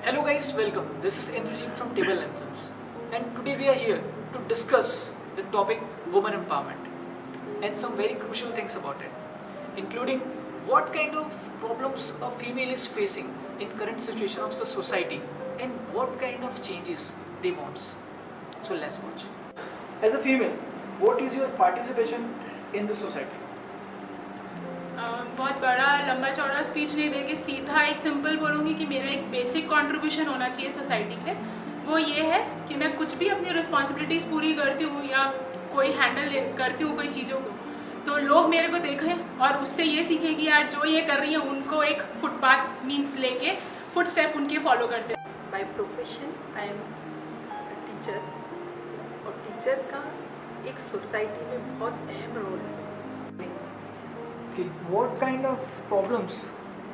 Hello guys, welcome. This is Indrajit from Table Line Films, and today we are here to discuss the topic women empowerment and some very crucial things about it, including what kind of problems a female is facing in current situation of the society and what kind of changes they want. So let's watch. As a female, what is your participation in the society? बहुत बड़ा लंबा चौड़ा speech नहीं देके सीधा एक simple बोलूँगी कि मेरा एक बेसिक कंट्रीब्यूशन होना चाहिए सोसाइटी के लिए। वो ये है कि मैं कुछ भी अपनी रिस्पॉन्सिबिलिटीज़ पूरी करती हूँ या कोई हैंडल करती हूँ कोई चीज़ों को, तो लोग मेरे को देखें और उससे ये सीखें कि यार जो ये कर रही है उनको एक फुटपाथ मीन्स लेके फुट स्टेप उनके फॉलो करते हैं। By profession I am teacher, और टीचर का एक सोसाइटी में बहुत अहम रोल है। What kind of problems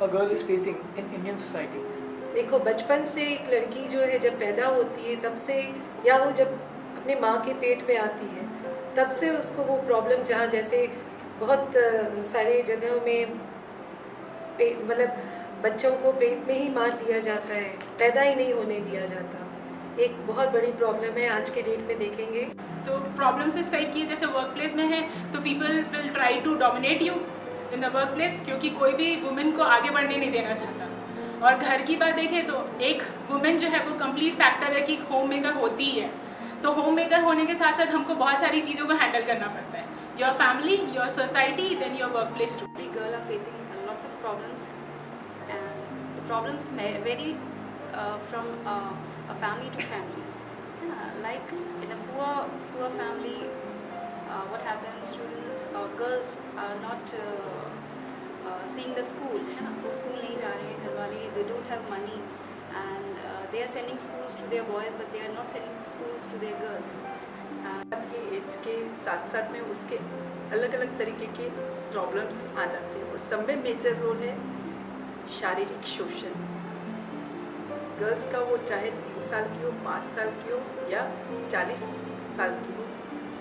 a girl is facing in Indian society? देखो, बचपन से एक लड़की जो है जब पैदा होती है तब से, या वो जब अपने माँ के पेट में आती है तब से उसको वो प्रॉब्लम, जहाँ जैसे बहुत सारे जगहों में मतलब बच्चों को पेट में ही मार दिया जाता है, पैदा ही नहीं होने दिया जाता, एक बहुत बड़ी प्रॉब्लम है आज के डेट में देखेंगे। तो प्रॉब्लम्स इस टाइप की है, जैसे वर्क प्लेस में है तो people will try to dominate you in the work place, क्योंकि कोई भी वुमेन को आगे बढ़ने नहीं देना चाहता। और घर की बात देखें तो एक वुमेन जो है वो कंप्लीट फैक्टर है कि होम मेकर होती है, तो होम मेकर होने के साथ साथ हमको बहुत सारी चीज़ों को हैंडल करना पड़ता है, your family, your society, then your work place too. Every girl are facing lots of problems, and the problems may vary from a family to family. Like in a poor family, what happens, students or girls are not seeing the school, है ना, वो school नहीं जा रहे हैं, घर वाले they don't have money and they are sending schools to their boys but they are not sending schools to their girls. ये एज के साथ साथ में उसके अलग अलग तरीके के प्रॉब्लम्स आ जाते हैं, और सब में मेजर रोल है शारीरिक शोषण। गर्ल्स का वो चाहे 3 साल की हो, 5 साल की हो या 40 साल की हो,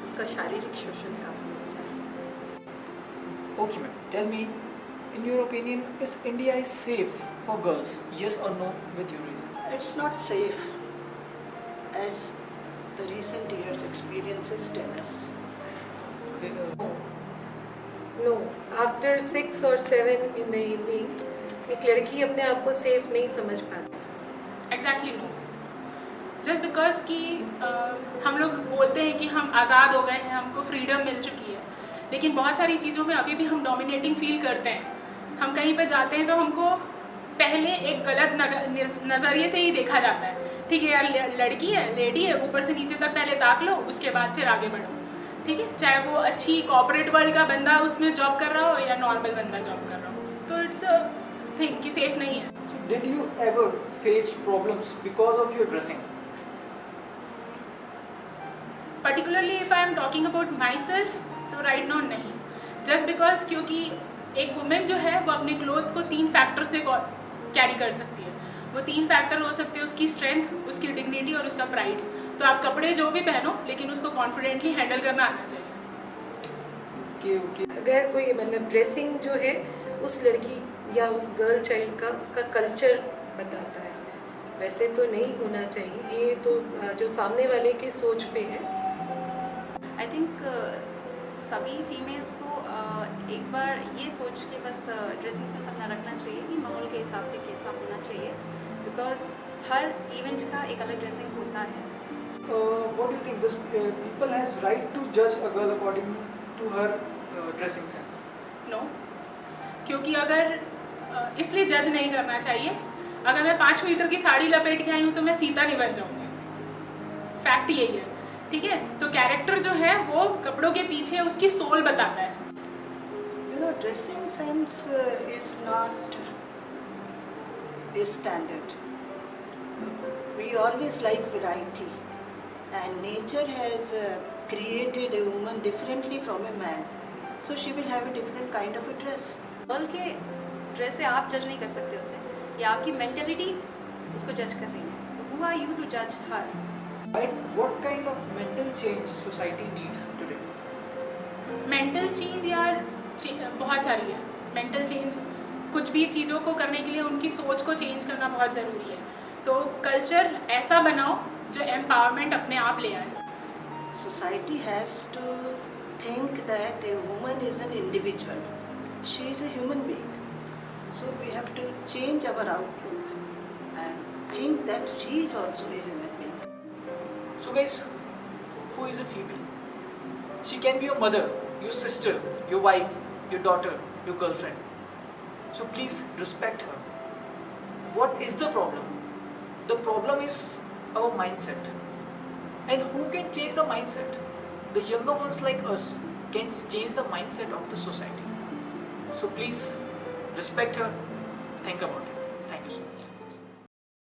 उसका शारीरिक शोषण काफी होता है। Okay, ma'am. Tell me, in your opinion, is India is safe for girls? Yes or no, with your reason? It's not safe, as the recent years' experiences tell us. No, after 6 और 7 in the evening एक लड़की अपने आप को safe नहीं समझ पाती। Exactly no, just because कि हम लोग बोलते हैं कि हम आज़ाद हो गए हैं, हमको फ्रीडम मिल चुकी है, लेकिन बहुत सारी चीज़ों में अभी भी हम डोमिनेटिंग फील करते हैं। हम कहीं पे जाते हैं तो हमको पहले एक गलत नज़रिए से ही देखा जाता है, ठीक है यार लड़की है, लेडी है, ऊपर से नीचे तक पहले ताक लो, उसके बाद फिर आगे बढ़ो, ठीक है, चाहे वो अच्छी कॉर्पोरेट वर्ल्ड का बंदा उसमें जॉब कर रहा हो या नॉर्मल बंदा जॉब कर रहा हो, तो इट्स अ थिंग कि सेफ नहीं है। So, did you ever face problems because of your dressing? Particularly if I am talking about my self, तो राइट नाउ नहीं, जस्ट बिकॉज क्योंकि एक वुमेन जो है वो अपने क्लोथ को 3 फैक्टर से कैरी कर सकती है। वो 3 फैक्टर हो सकते हैं, उसकी स्ट्रेंथ, उसकी डिग्निटी और उसका प्राइड। तो आप कपड़े जो भी पहनो, लेकिन उसको कॉन्फिडेंटली हैंडल करना आना चाहिए। Okay. अगर कोई मतलब ड्रेसिंग जो है उस लड़की या उस गर्ल चाइल्ड का उसका कल्चर बताता है, वैसे तो नहीं होना चाहिए, ये तो जो सामने वाले की सोच पे है। आई थिंक सभी फीमेल्स को एक बार ये सोच के बस ड्रेसिंग सेंस अपना रखना चाहिए कि माहौल के हिसाब से कैसा होना चाहिए, बिकॉज हर इवेंट का एक अलग ड्रेसिंग होता है। What do you think? This people has right to judge a girl according to her dressing sense? No, क्योंकि अगर इसलिए जज नहीं करना चाहिए, अगर मैं 5 मीटर की साड़ी लपेट के आई हूँ तो मैं सीता नहीं बन जाऊँगी, फैक्ट यही है, ठीक है। तो कैरेक्टर जो है वो कपड़ों के पीछे उसकी सोल बताता है। You know, dressing sense is not a standard. We always like variety, and nature has created a woman differently from a man, so she will have a different kind of a dress. Girl के dress से आप जज नहीं कर सकते उसे, या आपकी मेंटेलिटी उसको जज कर रही है, तो हु आर यू टू जज हर? Right? What kind of mental change society needs today? Mental change यार सारी है। मेंटल चेंज, कुछ भी चीज़ों को करने के लिए उनकी सोच को चेंज करना बहुत ज़रूरी है। तो कल्चर ऐसा बनाओ जो एम्पावरमेंट अपने आप ले आए। Society has to think that a woman is an individual. She is a human being. So we have to change our outlook and think that she is also a human being. So guys, who is a female? She can be your mother, your sister, your wife, your daughter, your girlfriend. So please respect her. What is the problem? The problem is our mindset. And who can change the mindset? The younger ones like us can change the mindset of the society. So please respect her. Think about it. Thank you so much.